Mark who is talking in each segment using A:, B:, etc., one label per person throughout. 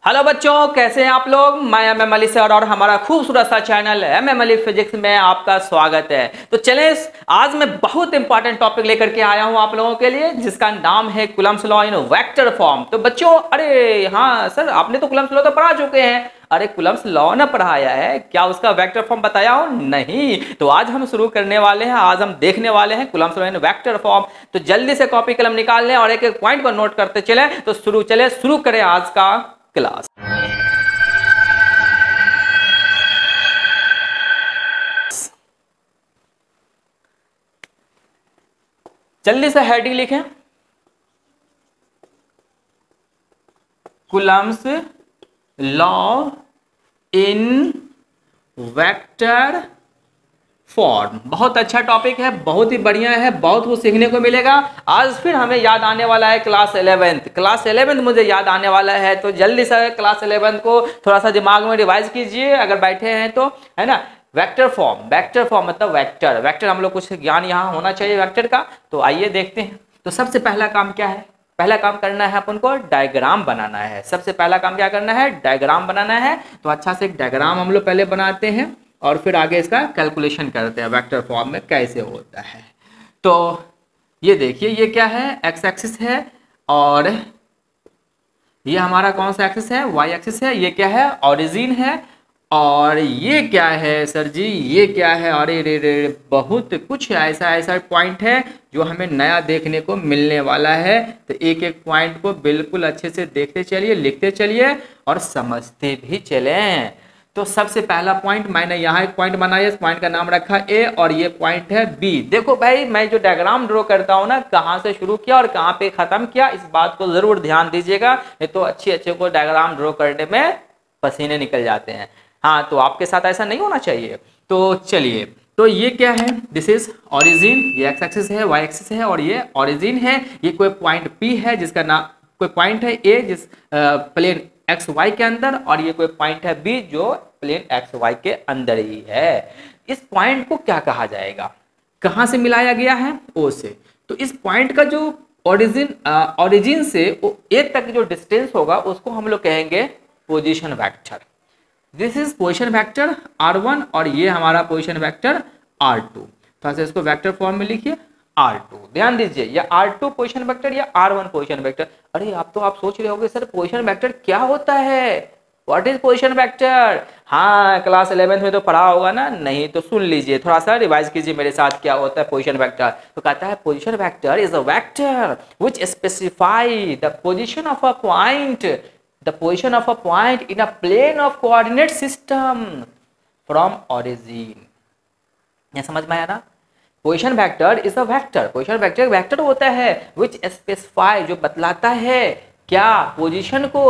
A: Hello बच्चों, कैसे हैं आप लोग। मैं एम अली सर और हमारा खूबसूरत सा चैनल एम अली फिजिक्स में आपका स्वागत है। तो चलें, आज मैं बहुत इंपॉर्टेंट टॉपिक लेकर के आया हूं आप लोगों के लिए, जिसका नाम है Coulomb's law in vector form. तो बच्चों, अरे हाँ सर, आपने तो कूलम्ब्स लॉ तो पढ़ा चुके हैं। अरे कूलम्ब्स लॉ ना पढ़ाया है क्या, उसका वेक्टर फॉर्म बताया हो? नहीं। तो आज हम शुरू करने वाले हैं, आज हम देखने वाले हैं Coulomb's law in vector form. तो जल्दी से कॉपी कलम निकाल लें और एक एक पॉइंट को नोट करते चले। तो शुरू करें आज का क्लास। जल्दी से हेडिंग लिखें, Coulomb's law in vector form. बहुत अच्छा टॉपिक है, बहुत ही बढ़िया है, बहुत कुछ सीखने को मिलेगा। आज फिर हमें याद आने वाला है क्लास 11th मुझे याद आने वाला है। तो जल्दी से क्लास 11th को थोड़ा सा दिमाग में रिवाइज कीजिए अगर बैठे हैं तो, है ना। वेक्टर फॉर्म मतलब वेक्टर हम लोग कुछ ज्ञान यहाँ होना चाहिए वेक्टर का। तो आइए देखते हैं। तो सबसे पहला काम क्या है? पहला काम करना है अपन को डायग्राम बनाना है। सबसे पहला काम क्या करना है? डायग्राम बनाना है। तो अच्छा से एक डायग्राम हम लोग पहले बनाते हैं और फिर आगे इसका कैलकुलेशन करते हैं वेक्टर फॉर्म में कैसे होता है। तो ये देखिए, ये क्या है? एक्स एक्सिस है और ये हमारा कौन सा एक्सिस है? वाई एक्सिस है। ये क्या है? ओरिजिन है। और ये क्या है सर जी? ये क्या है? अरे रे रे, बहुत कुछ ऐसा ऐसा पॉइंट है जो हमें नया देखने को मिलने वाला है। तो एक एक पॉइंट को बिल्कुल अच्छे से देखते चलिए, लिखते चलिए और समझते भी चलें। तो सबसे पहला पॉइंट, मैंने यहाँ एक पॉइंट बनाया, इस पॉइंट का नाम रखा ए और ये पॉइंट है बी। देखो भाई, मैं जो डायग्राम ड्रॉ करता हूँ ना, कहाँ से शुरू किया और कहाँ पे खत्म किया, इस बात को जरूर ध्यान दीजिएगा। नहीं तो अच्छे को डायग्राम ड्रॉ करने में पसीने निकल जाते हैं। हाँ, तो आपके साथ ऐसा नहीं होना चाहिए। तो चलिए, तो ये क्या है? This is origin. ये एक्स एक्सिस है, वाई एक्सिस है और ये ओरिजिन है। ये कोई पॉइंट पी है जिसका नाम, कोई पॉइंट है ए जिस प्लेन एक्स वाई के अंदर, और ये कोई पॉइंट है बी जो प्लेन एक्स वाई के अंदर ही है। इस पॉइंट को क्या कहा जाएगा? कहां से मिलाया गया है? ओ से। तो इस पॉइंट का जो ओरिजिन से ए तक जो डिस्टेंस होगा उसको हम लोग कहेंगे position vector. This is position vector R1 और ये हमारा पोजीशन वेक्टर R2। तो ऐसे इसको वेक्टर फॉर्म में लिखिए R2। ध्यान दीजिए, या R2 पोजीशन वेक्टर या R1 पोजीशन वेक्टर। अरे आप सोच रहे होंगे सर पोजीशन वेक्टर क्या होता है? What is position vector? हाँ, क्लास 11th में तो पढ़ा होगा ना। नहीं तो सुन लीजिए, थोड़ा सा रिवाइज कीजिए मेरे साथ, क्या होता है पोजीशन वेक्टर। तो कहता है position vector is a vector which specify the position of a point, the position of a point in a plane of coordinate system from origin। ये समझ में आया ना? Position vector is a vector, position vector vector होता है which specify, जो बतलाता है क्या? पोजीशन को,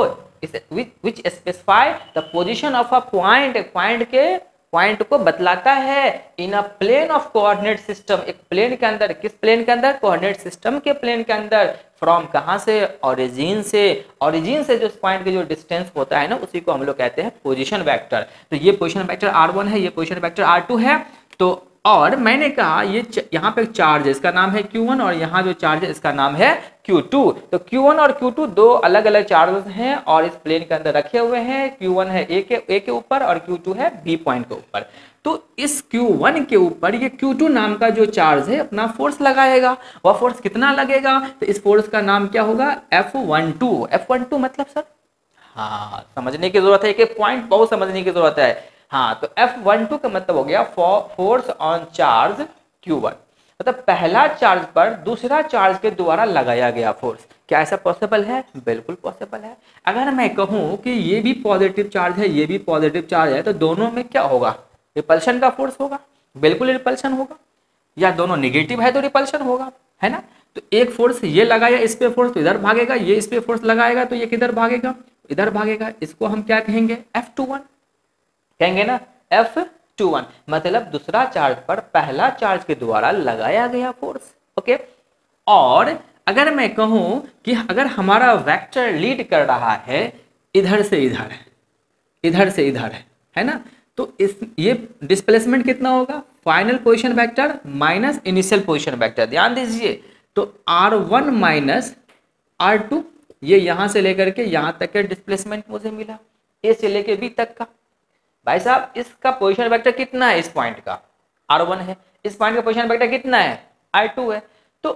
A: which specify the position of a point, एक पॉइंट को बतलाता है इन अ प्लेन ऑफ कोऑर्डिनेट सिस्टम, एक प्लेन के अंदर। किस प्लेन के अंदर? कोऑर्डिनेट सिस्टम के प्लेन के अंदर। फ्रॉम कहां से? ओरिजिन से। ओरिजिन से जो पॉइंट के जो डिस्टेंस होता है ना, उसी को हम लोग कहते हैं पोजीशन वेक्टर। तो ये पोजीशन वेक्टर R1 है, ये पोजीशन वेक्टर R2 है। तो और मैंने कहा ये यहाँ पे चार्ज है, इसका नाम है Q1 और यहाँ जो चार्ज है इसका नाम है Q2। तो Q1 और Q2 दो अलग अलग चार्जेस हैं और इस प्लेन के अंदर रखे हुए हैं। Q1 है ए के ऊपर और Q2 है B पॉइंट के ऊपर। तो इस Q1 के ऊपर ये Q2 नाम का जो चार्ज है अपना फोर्स लगाएगा। वह फोर्स कितना लगेगा? तो इस फोर्स का नाम क्या होगा? F12। F12 मतलब सर, हाँ समझने की जरूरत है, एक पॉइंट बहुत समझने की जरूरत है। हाँ, तो F12 का मतलब हो गया फोर्स ऑन चार्ज Q1, मतलब पहला चार्ज पर दूसरा चार्ज के द्वारा लगाया गया फोर्स। क्या ऐसा पॉसिबल है? बिल्कुल पॉसिबल है। अगर मैं कहूं कि ये भी पॉजिटिव चार्ज है, ये भी पॉजिटिव चार्ज है, तो दोनों में क्या होगा? रिपल्शन का फोर्स होगा। बिल्कुल रिपल्शन होगा। या दोनों नेगेटिव है तो रिपल्शन होगा, है ना। तो एक फोर्स ये लगाया इस पे फोर्स तो इधर भागेगा, ये इस पे फोर्स लगाएगा तो ये किधर भागेगा? इधर भागेगा। इसको हम क्या कहेंगे? F21 कहेंगे ना, F21 मतलब दूसरा चार्ज पर पहला चार्ज के द्वारा लगाया गया फोर्स। ओके। और अगर मैं कहूं कि अगर हमारा वेक्टर लीड कर रहा है इधर से इधर, इधर से इधर, है ना, तो ये डिस्प्लेसमेंट कितना होगा? Final position vector minus initial position vector. ध्यान दीजिए, तो R1 माइनस R2 ये यहाँ से लेकर के यहाँ तक का डिस्प्लेसमेंट मुझे मिला, ए से लेकर बी तक का। भाई साहब इसका पोजीशन वेक्टर कितना है, इस पॉइंट का r1 है, इस पॉइंट का पोजीशन वेक्टर कितना है, r2 है। तो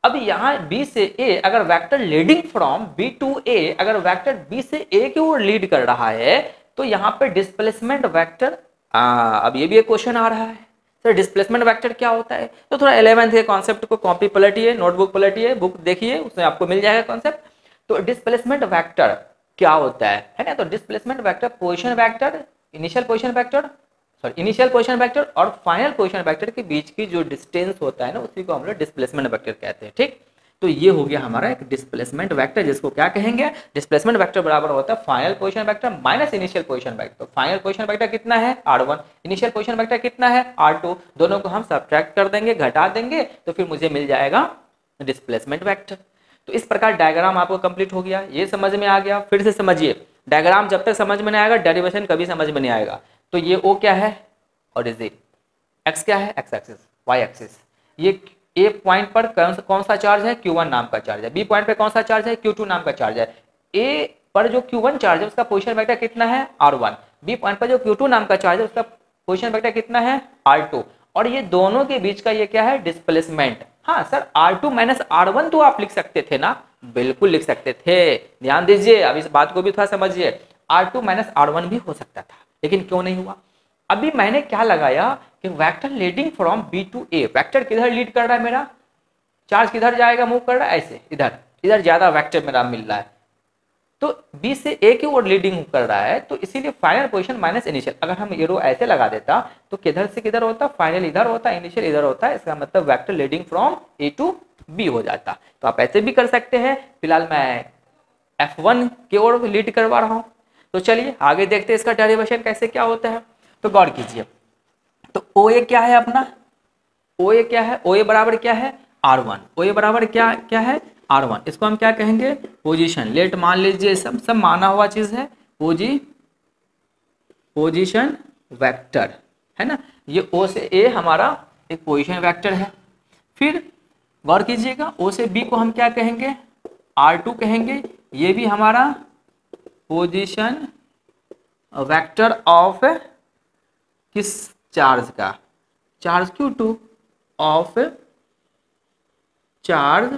A: अब यहाँ b से a अगर vector leading from b to a, अगर वेक्टर b से a की ओर लीड कर रहा है तो यहाँ पे डिस्प्लेसमेंट वेक्टर, अब ये भी एक क्वेश्चन आ रहा है सर डिस्प्लेसमेंट वेक्टर क्या होता है। तो थोड़ा 11th के कॉन्सेप्ट को कॉपी पलटिए, नोटबुक पलटिए, बुक देखिए, उसमें आपको मिल जाएगा कॉन्सेप्ट। तो डिस्प्लेसमेंट वेक्टर क्या होता है ना। तो displacement vector position vector, initial position vector, initial position vector और फाइनल पोजीशन वेक्टर के बीच की जो डिस्टेंस होता है ना, उसी को हम लोग डिस्प्लेसमेंट वेक्टर कहते हैं। ठीक, तो ये हो गया हमारा एक डिस्प्लेसमेंट वेक्टर, जिसको क्या कहेंगे, डिस्प्लेसमेंट वेक्टर बराबर होता है final position vector minus initial position vector. Final position vector कितना है r1, इनिशियल पोजीशन वेक्टर कितना है r2, दोनों को हम सब्ट्रैक्ट कर देंगे, घटा देंगे, तो फिर मुझे मिल जाएगा डिस्प्लेसमेंट वेक्टर। तो इस प्रकार डायग्राम आपको कंप्लीट हो गया, ये समझ में आ गया। फिर से समझिए, डायग्राम जब तक समझ में नहीं आएगा डेरिवेशन कभी समझ में नहीं आएगा। तो ये O क्या है, ओरिजिन, X क्या है, X एक्सिस, Y एक्सिस। ये A पॉइंट पर कौन सा चार्ज है, Q1 नाम का चार्ज है। B पॉइंट पे कौन सा चार्ज है, Q2 नाम का चार्ज है। A पर जो Q1 चार्ज है उसका पोजीशन वेक्टर कितना है, R1। B पॉइंट पर जो Q2 नाम का चार्ज है उसका पोजीशन वेक्टर कितना है, R2। और ये दोनों के बीच का ये क्या है, डिस्प्लेसमेंट। हाँ सर R2 माइनस R1 तो आप लिख सकते थे ना, बिल्कुल लिख सकते थे। ध्यान दीजिए, अब इस बात को भी थोड़ा समझिए, R2 माइनस R1 भी हो सकता था, लेकिन क्यों नहीं हुआ। अभी मैंने क्या लगाया कि vector leading from B to A, vector किधर लीड कर रहा है, मेरा चार्ज किधर जाएगा, मूव कर रहा है ऐसे, इधर इधर ज्यादा वेक्टर मेरा मिल रहा है, तो B से A की ओर लीडिंग कर रहा है, तो इसीलिए फाइनल पोजीशन माइनस इनिशियल। अगर हम ये रो ऐसे लगा देता तो किधर से किधर होता, फाइनल इधर होता, इनिशियल इधर होता है, इसका मतलब vector leading from A to B हो जाता। तो आप ऐसे भी कर सकते हैं, फिलहाल मैं F1 की ओर लीड करवा रहा हूं। तो चलिए आगे देखते हैं इसका डेरिवेशन कैसे क्या होता है। तो गौर कीजिए, तो OA क्या है अपना, OA क्या है, OA बराबर क्या है, R1। OA बराबर क्या क्या है, R1। इसको हम क्या कहेंगे, पोजीशन। लेट मान लीजिए, सब माना हुआ चीज है, पोजीशन वेक्टर है ना। ये O से A हमारा एक पोजीशन वेक्टर है। फिर गौर कीजिएगा, O से B को हम क्या कहेंगे, R2 कहेंगे। ये भी हमारा पोजीशन वेक्टर ऑफ किस चार्ज का, charge Q2 of charge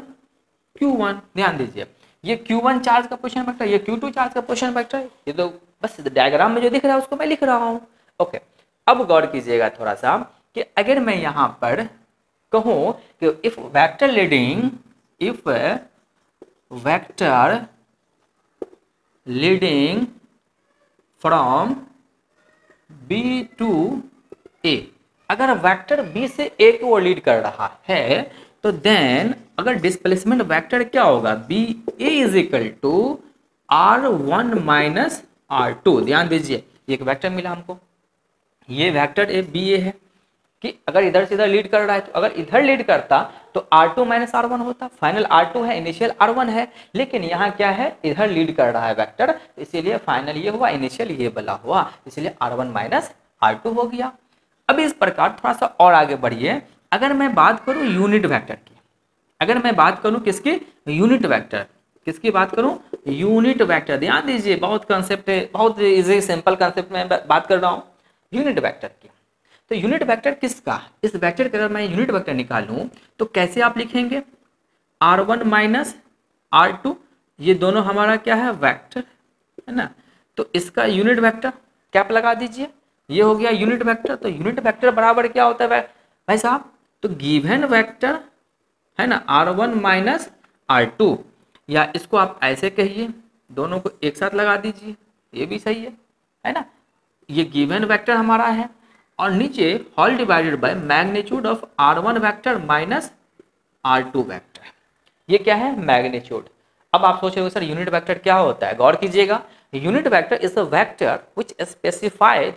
A: Q1। ध्यान दीजिए, ये Q1 चार्ज का पोजीशन वेक्टर, ये Q2 चार्ज का पोजीशन वेक्टर। ये तो बस डायग्राम में जो दिख रहा है उसको मैं लिख रहा हूँ। ओके, अब गौर कीजिएगा थोड़ा सा कि अगर मैं यहाँ पर कहूँ कि if vector leading from B to A, अगर वेक्टर B से A की ओर लीड कर रहा है तो देन अगर डिस्प्लेसमेंट वेक्टर क्या होगा, BA is equal to R1 minus R2। ध्यान दीजिए, एक वेक्टर मिला हमको, ये वेक्टर BA है कि अगर इधर से इधर लीड कर रहा है, तो अगर इधर लीड करता तो R2 माइनस R1 होता। फाइनल R2 है, इनिशियल R1 है, लेकिन यहाँ क्या है, इधर लीड कर रहा है वेक्टर, इसीलिए फाइनल ये हुआ, इनिशियल ये वाला हुआ, इसलिए R1 माइनस R2 हो गया। अब इस प्रकार थोड़ा सा और आगे बढ़िए, अगर मैं बात करूं यूनिट वेक्टर की, अगर मैं बात करूं किसकी, यूनिट वेक्टर, किसकी बात करूं, यूनिट वेक्टर। ध्यान दीजिए, बहुत कंसेप्ट है, बहुत इजी सिंपल कंसेप्ट में बात कर रहा हूं, यूनिट वेक्टर की। तो यूनिट वेक्टर किसका, इस वेक्टर का अगर मैं यूनिट वेक्टर निकालूं तो कैसे आप लिखेंगे, R1 माइनस R2, ये दोनों हमारा क्या है, वेक्टर है ना। तो इसका यूनिट वेक्टर कैप लगा दीजिए, ये हो गया यूनिट वेक्टर। तो यूनिट वेक्टर बराबर क्या होता है भाई साहब, तो गिवन वेक्टर है ना R1 माइनस R2, या इसको आप ऐसे कहिए, दोनों को एक साथ लगा दीजिए, ये भी सही है ना। ये गिवन वेक्टर हमारा है और नीचे whole divided by magnitude of R1 vector minus R2 vector, ये क्या है, मैग्नीट्यूड। अब आप सोच रहे हो सर यूनिट वेक्टर क्या होता है, गौर कीजिएगा, unit vector is a vector which specify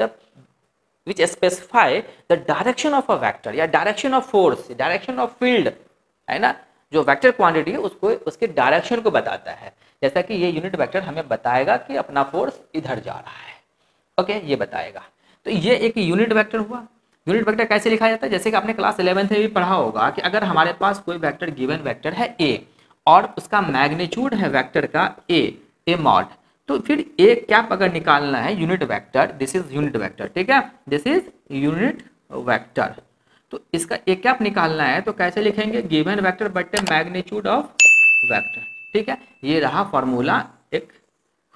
A: the direction of a vector, या direction of force, direction of field है ना। जो वेक्टर क्वांटिटी है उसको, उसके डायरेक्शन को बताता है। जैसा कि ये यूनिट वेक्टर हमें बताएगा कि अपना फोर्स इधर जा रहा है, ओके, ये बताएगा। तो ये एक यूनिट वेक्टर हुआ। यूनिट वेक्टर कैसे लिखा जाता है, जैसे कि आपने क्लास 11th में भी पढ़ा होगा कि अगर हमारे पास कोई वेक्टर गिवन वेक्टर है A और उसका मैग्नीट्यूड है वेक्टर का ए मॉड। तो फिर ए क्या अगर निकालना है unit vector, this is unit vector, ठीक है, दिस इज यूनिट वेक्टर। तो इसका ए कैप निकालना है तो कैसे लिखेंगे, गिवन वेक्टर बटे मैग्नीट्यूड ऑफ वेक्टर, ठीक है। ये रहा फॉर्मूला एक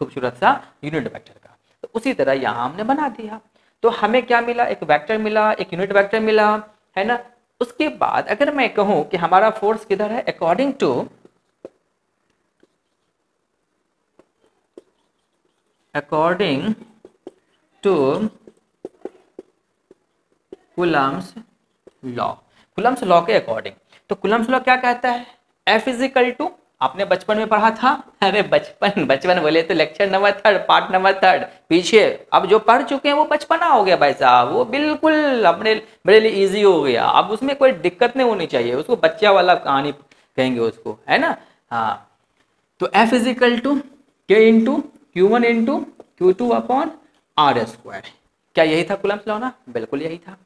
A: खूबसूरत सा यूनिट वेक्टर का। तो उसी तरह यहाँ हमने बना दिया। तो हमें क्या मिला, एक वेक्टर मिला, एक यूनिट वेक्टर मिला, है ना। उसके बाद अगर मैं कहूं कि हमारा फोर्स किधर है, according to Coulomb's law, Coulomb's law के अकॉर्डिंग। तो कूलम्स लॉ क्या कहता है, F इजिकल टू, आपने बचपन में पढ़ा था, अरे बचपन बोले तो लेक्चर नंबर 3 पार्ट नंबर 3 पीछे, अब जो पढ़ चुके हैं वो बचपना हो गया भाई साहब, वो बिल्कुल अपने मेरे लिए इजी हो गया, अब उसमें कोई दिक्कत नहीं होनी चाहिए, उसको बच्चा वाला कहानी कहेंगे उसको, है ना। हाँ, तो F इजिकल टू के into Q1 into Q2 upon R square, क्या यही था कूलम्स लॉ ना, बिल्कुल यही था।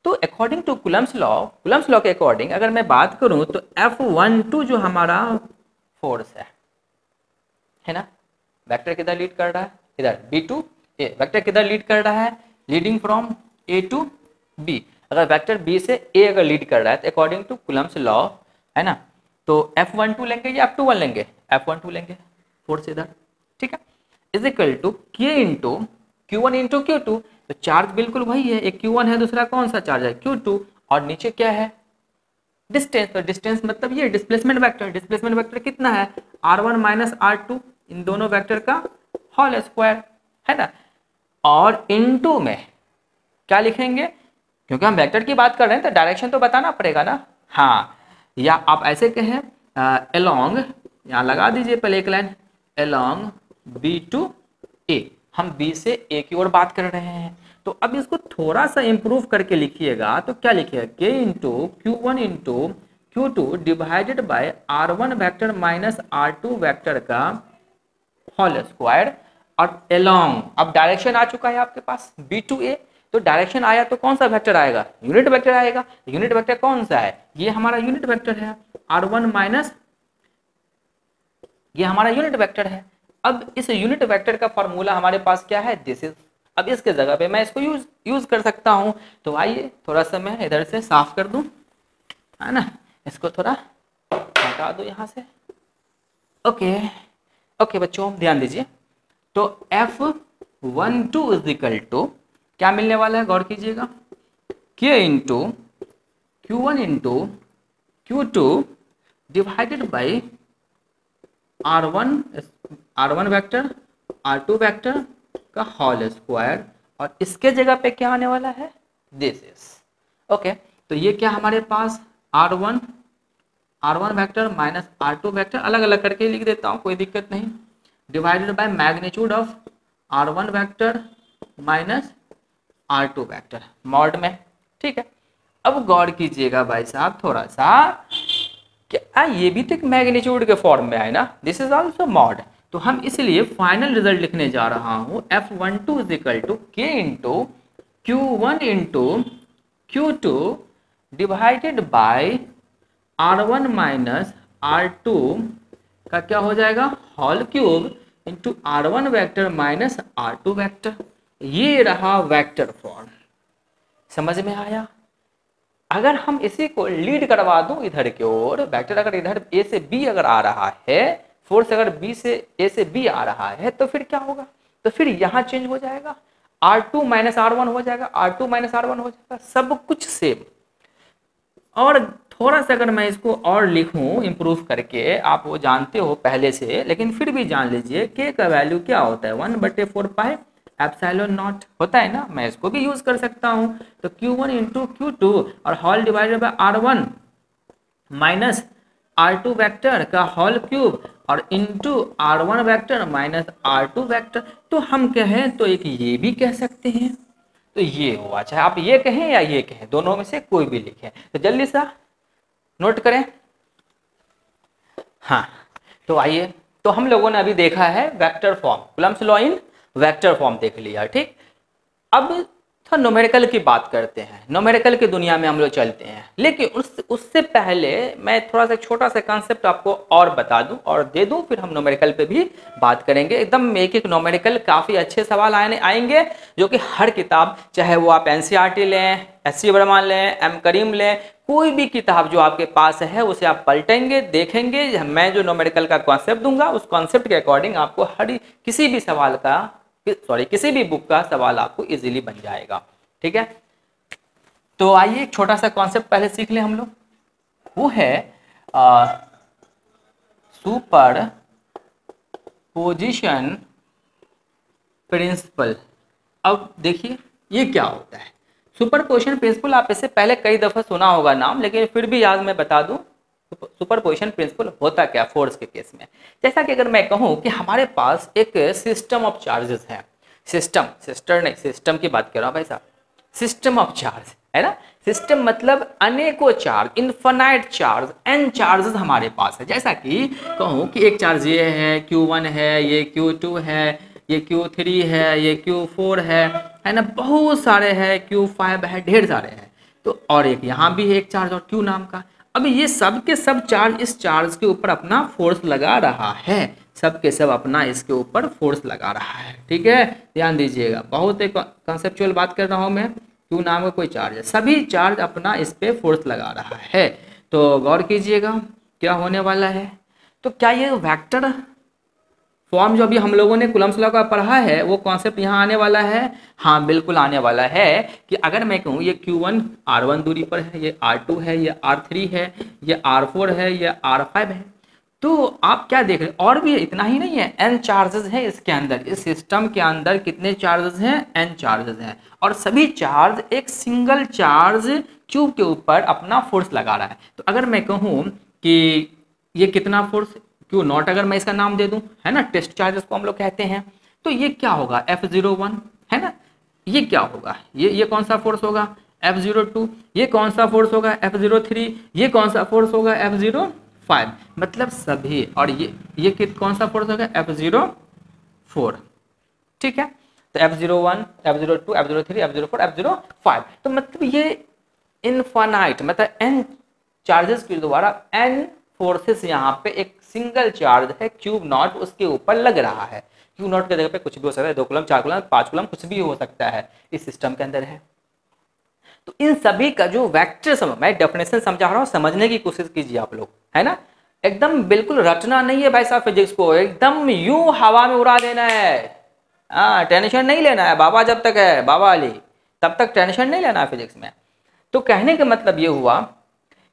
A: तो अकॉर्डिंग टू कूलम्स लॉ के अकॉर्डिंग अगर मैं बात करूं तो F12 जो हमारा फोर्स है ना, वेक्टर किधर लीड कर रहा है, इधर B2 A, वेक्टर किधर लीड कर रहा है, leading from A to B। अगर वेक्टर B से A अगर लीड कर रहा है तो अकॉर्डिंग टू कूलम्स लॉ, है ना, तो F12 लेंगे या F21 लेंगे, F12 लेंगे फोर्स इधर, ठीक है, is equal to K into Q1 into Q2। तो चार्ज बिल्कुल वही है, एक Q1 है, दूसरा कौन सा चार्ज है Q2, और नीचे क्या है डिस्टेंस, तो डिस्टेंस मतलब ये डिस्प्लेसमेंट वेक्टर, डिस्प्लेसमेंट वेक्टर कितना है R1 माइनस R2, इन दोनों वेक्टर का होल स्क्वायर, है ना। और इनटू में क्या लिखेंगे, क्योंकि हम वेक्टर की बात कर रहे हैं तो डायरेक्शन तो बताना पड़ेगा ना। हाँ, या आप ऐसे कहें अलोंग, यहाँ लगा दीजिए पहले एक line, along B to A, हम B से A की ओर बात कर रहे हैं। तो अब इसको थोड़ा सा इंप्रूव करके लिखिएगा तो क्या लिखिएगा, K into Q1 into Q2 divided by R1 vector minus R2 vector का होल स्क्वायर, और अलोंग, अब डायरेक्शन आ चुका है आपके पास B टू A, तो डायरेक्शन आया तो कौन सा वेक्टर आएगा, यूनिट वेक्टर आएगा। यूनिट वेक्टर कौन सा है, ये हमारा यूनिट वेक्टर है R1 माइनस, ये हमारा यूनिट वेक्टर है। अब इस यूनिट वेक्टर का फॉर्मूला हमारे पास क्या है, दिस इज, अब इसके जगह पे मैं इसको यूज कर सकता हूं। तो आइए थोड़ा सा मैं इधर से साफ कर दूं, है ना, इसको थोड़ा हटा दो यहाँ से। ओके बच्चों ध्यान दीजिए, तो F12 इज इक्वल टू क्या मिलने वाला है, गौर कीजिएगा, K into Q1 into Q2 divided by R1 vector R2 vector का होल स्क्वायर, और इसके जगह पे क्या आने वाला है, दिस इज ओके। तो ये क्या हमारे पास R1 vector minus R2 vector, अलग अलग करके लिख देता हूँ कोई दिक्कत नहीं, divided by magnitude of R1 vector minus R2 vector mod में, ठीक है। अब गौर कीजिएगा भाई साहब थोड़ा सा, क्या ये भी तो एक मैग्नीट्यूड के फॉर्म में है ना, दिस इज आल्सो मॉड। तो हम इसलिए फाइनल रिजल्ट लिखने जा रहा हूं, F12 is equal to K into Q1 into Q2 divided by R1 minus R2 का क्या हो जाएगा whole cube into R1 vector minus R2 vector. ये रहा वेक्टर फॉर्म, समझ में आया। अगर हम इसी को लीड करवा दूं इधर की ओर, वेक्टर अगर इधर A से B अगर आ रहा है, फोर्स अगर B से A से B आ रहा है, तो फिर क्या होगा, तो फिर यहाँ चेंज हो जाएगा, R2 माइनस R1 हो जाएगा, R2 माइनस R1 हो जाएगा, सब कुछ सेम। और थोड़ा सा अगर मैं इसको और लिखूं इंप्रूव करके, आप वो जानते हो पहले से, लेकिन फिर भी जान लीजिए K का वैल्यू क्या होता है, 1/4 पाई एप्सिलॉन नॉट होता है ना, मैं इसको भी यूज कर सकता हूं। तो Q1 इंटू Q2 और whole divided by R1 minus R2 vector का होल क्यूब और into R1 vector minus R2 vector. तो हम कहें तो एक ये भी कह सकते हैं, तो ये हुआ, चाहे आप ये कहें या ये कहें, दोनों में से कोई भी लिखें। तो जल्दी सा नोट करें। हाँ, तो आइए, तो हम लोगों ने अभी देखा है vector form, Coulomb's law in vector form देख लिया, ठीक। अब तो न्यूमेरिकल की बात करते हैं, न्यूमेरिकल की दुनिया में हम लोग चलते हैं। लेकिन उससे पहले मैं थोड़ा सा छोटा सा कॉन्सेप्ट आपको और बता दूं और दे दूं, फिर हम न्यूमेरिकल पे भी बात करेंगे। एकदम एक एक न्यूमेरिकल काफ़ी अच्छे सवाल आएंगे जो कि हर किताब, चाहे वो आप एनसीईआरटी लें, एससी वर्मा लें, एम करीम लें, कोई भी किताब जो आपके पास है उसे आप पलटेंगे, देखेंगे। मैं जो न्यूमेरिकल का कॉन्सेप्ट दूंगा उस कॉन्सेप्ट के अकॉर्डिंग आपको किसी भी सवाल का किसी भी बुक का सवाल आपको इजीली बन जाएगा। ठीक है, तो आइए एक छोटा सा कॉन्सेप्ट पहले सीख लें हम लोग। वो है सुपर पोजिशन प्रिंसिपल। अब देखिए ये क्या होता है सुपर पोजिशन प्रिंसिपल। आप इससे पहले कई दफा सुना होगा नाम, लेकिन फिर भी आज मैं बता दूं सुपर पोजिशन प्रिंसिपल होता क्या फोर्स के केस में। जैसा कि अगर मैं कहूं कि हमारे पास एक सिस्टम ऑफ चार्जेस है, सिस्टम की बात कर रहा हूं भाई साहब, सिस्टम ऑफ चार्ज है ना। सिस्टम मतलब अनेकों charge, infinite charge, N charges हमारे पास है। जैसा कि कहूं कि एक चार्ज ये है Q1 है, ये Q2 है, ये Q3 है, ये Q4 है ना, बहुत सारे हैं, Q5 है, ढेर सारे हैं। तो और एक यहाँ भी है एक चार्ज और Q नाम का। अब ये सब के सब चार्ज इस चार्ज के ऊपर अपना फोर्स लगा रहा है, सब के सब अपना इसके ऊपर फोर्स लगा रहा है। ठीक है, ध्यान दीजिएगा, बहुत एक कॉन्सेप्चुअल बात कर रहा हूँ मैं। Q नाम का कोई चार्ज है, सभी चार्ज अपना इस पे फोर्स लगा रहा है। तो गौर कीजिएगा क्या होने वाला है। तो क्या ये वेक्टर फॉर्म जो अभी हम लोगों ने कूलम्ब्स लॉ का पढ़ा है वो कॉन्सेप्ट यहाँ आने वाला है? हाँ बिल्कुल आने वाला है। कि अगर मैं कहूँ ये Q1 R1 दूरी पर है, ये R2 है, ये R3 है, ये R4 है, ये R5 है, तो आप क्या देख रहे हैं? और भी इतना ही नहीं है, n चार्जेस हैं इसके अंदर। इस सिस्टम के अंदर कितने चार्जेस हैं? n चार्जेस हैं, और सभी चार्ज एक सिंगल चार्ज क्यूब के ऊपर अपना फोर्स लगा रहा है। तो अगर मैं कहूँ कि ये कितना फोर्स Q0 अगर मैं इसका नाम दे दूं, है ना, टेस्ट चार्जेस को हम लोग कहते हैं, तो ये क्या होगा? F01 है ना। ये क्या होगा? ये कौन सा फोर्स होगा? F02। ये कौन सा फोर्स होगा? F03। ये कौन सा फोर्स होगा? F05। मतलब सभी, और ये कौन सा फोर्स होगा? F04। ठीक है, तो F01, F02, F03, F04, F05। तो मतलब ये इनफाइनाइट, मतलब n चार्जेस के द्वारा n फोर्सेस यहाँ पे एक सिंगल चार्ज है Q0 उसके ऊपर लग रहा है। Q0 के जगह पे कुछ भी हो सकता है, 2 कूलम, 4 कूलम, 5 कूलम, कुछ भी हो सकता है, इस सिस्टम के अंदर है। तो इन सभी का जो वेक्टर, मैं डेफिनेशन समझा रहा हूँ, समझने की कोशिश कीजिए आप लोग, है ना। एकदम बिल्कुल रटना नहीं है भाई साहब फिजिक्स को, एकदम यूं हवा में उड़ा देना है। हाँ, टेंशन नहीं लेना है, बाबा जब तक है, बाबा अली तब तक टेंशन नहीं लेना है फिजिक्स में। तो कहने का मतलब ये हुआ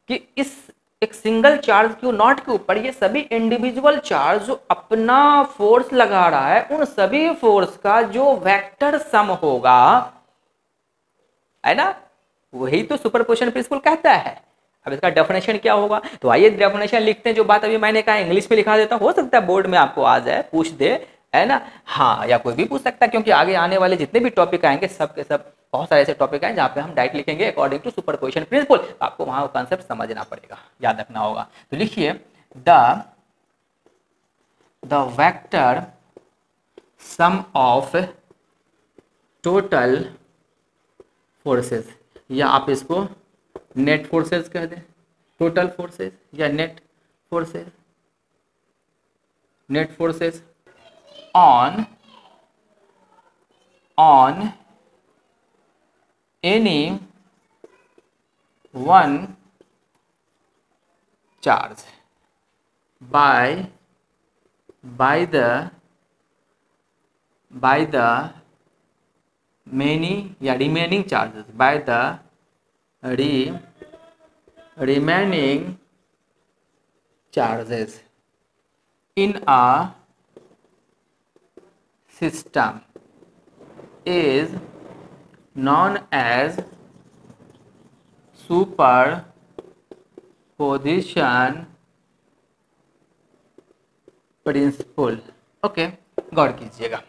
A: कि इस एक सिंगल चार्ज Q0 के ऊपर ये सभी इंडिविजुअल चार्ज जो अपना फोर्स लगा रहा है, उन सभी फोर्स का जो वेक्टर सम होगा, है ना, वही तो सुपरपोजिशन प्रिंसिपल कहता है। अब इसका डेफिनेशन क्या होगा? तो आइए डेफिनेशन लिखते हैं। जो बात अभी मैंने कहा इंग्लिश में लिखा देता हूं, हो सकता है बोर्ड में आपको आ जाए, पूछ दे, है ना। हाँ, या कोई भी पूछ सकता है, क्योंकि आगे आने वाले जितने भी टॉपिक आएंगे सब के सब बहुत सारे ऐसे टॉपिक हैं जहाँ पे हम डायरेक्ट लिखेंगे अकॉर्डिंग टू सुपरपोजिशन प्रिंसिपल। आपको वहाँ कॉन्सेप्ट समझना पड़ेगा, याद रखना होगा। तो लिखिए the vector sum of total forces, या आप इसको नेट फोर्सेस कह दें, टोटल फोर्सेस या net forces on any one charge by the many remaining charges, by the remaining charges in a system is known as superposition principle. Okay, गौर कीजिएगा,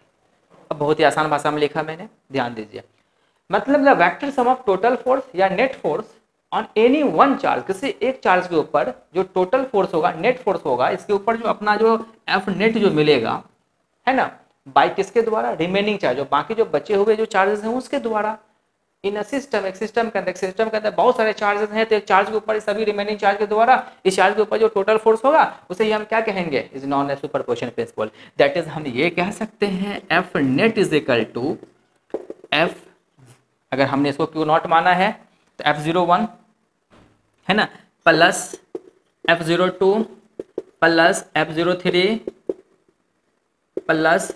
A: अब बहुत ही आसान भाषा में लिखा मैंने, ध्यान दीजिए। मतलब the vector sum of total force या net force on any one charge, किसी एक चार्ज के ऊपर जो टोटल फोर्स होगा, नेट फोर्स होगा, इसके ऊपर जो अपना जो एफ नेट जो मिलेगा, है ना, बाई किसके द्वारा? रिमेनिंग चार्ज, जो बाकी जो बचे हुए जो चार्जेस हैं उसके द्वारा। इन अ सिस्टम, एक सिस्टम के अंदर बहुत सारे चार्जेस हैं, तो एक चार्ज के ऊपर सभी रिमेनिंग चार्ज के द्वारा इस चार्ज के ऊपर जो टोटल फोर्स होगा उसे ही हम क्या कहेंगे, is known a superposition principle. That is हम ये कह सकते हैं F net is equal to F, अगर हमने इसको क्यू नॉट माना है तो F01 है ना, plus F02 plus F03 plus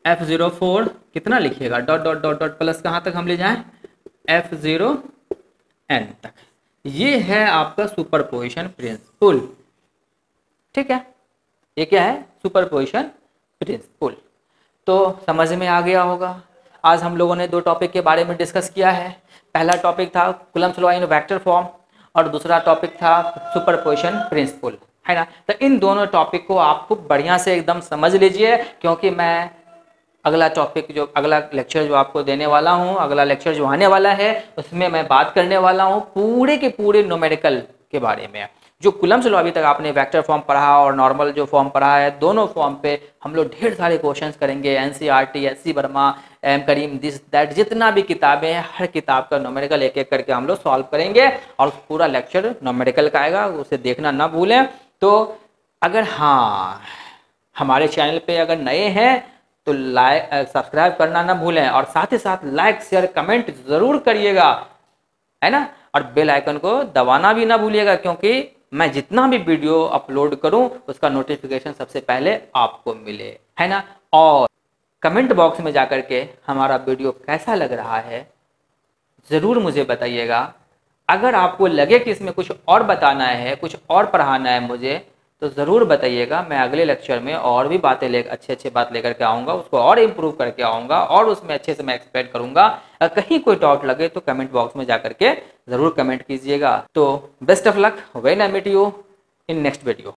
A: F04, कितना लिखिएगा, dot dot dot dot plus कहाँ तक हम ले जाएं, F0n तक। ये है आपका सुपरपोजिशन प्रिंसिपल, ठीक है, ये क्या है, सुपरपोजिशन प्रिंसिपल। तो समझ में आ गया होगा। आज हम लोगों ने दो टॉपिक के बारे में डिस्कस किया है। पहला टॉपिक था Coulomb's law in vector form और दूसरा टॉपिक था सुपरपोजिशन प्रिंसिपल, है ना। तो इन दोनों टॉपिक को आप खूब बढ़िया से एकदम समझ लीजिए, क्योंकि मैं अगला टॉपिक जो अगला लेक्चर जो आपको देने वाला हूँ, अगला लेक्चर जो आने वाला है उसमें मैं बात करने वाला हूँ पूरे के पूरे न्यूमेरिकल के बारे में। जो कूलम्ब्स लॉ अभी तक आपने वेक्टर फॉर्म पढ़ा और नॉर्मल जो फॉर्म पढ़ा है, दोनों फॉर्म पे हम लोग ढेर सारे क्वेश्चंस करेंगे। NCERT, SC Verma, M Karim, this that, जितना भी किताबें हैं हर किताब का न्यूमेरिकल एक एक करके हम लोग सॉल्व करेंगे और पूरा लेक्चर न्यूमेरिकल का आएगा, उसे देखना ना भूलें। तो अगर हाँ हमारे चैनल पे अगर नए हैं तो लाइक सब्सक्राइब करना ना भूलें और साथ ही साथ लाइक शेयर कमेंट जरूर करिएगा, है ना। और बेल आइकन को दबाना भी ना भूलिएगा, क्योंकि मैं जितना भी वीडियो अपलोड करूं उसका नोटिफिकेशन सबसे पहले आपको मिले, है ना। और कमेंट बॉक्स में जाकर के हमारा वीडियो कैसा लग रहा है ज़रूर मुझे बताइएगा। अगर आपको लगे कि इसमें कुछ और बताना है, कुछ और पढ़ाना है मुझे, तो ज़रूर बताइएगा। मैं अगले लेक्चर में और भी बातें अच्छे बात लेकर के आऊँगा, उसको और इम्प्रूव करके आऊँगा और उसमें अच्छे से मैं एक्सप्लेन करूँगा। अगर कहीं कोई डाउट लगे तो कमेंट बॉक्स में जाकर के ज़रूर कमेंट कीजिएगा। तो best of luck, when I meet you in next video.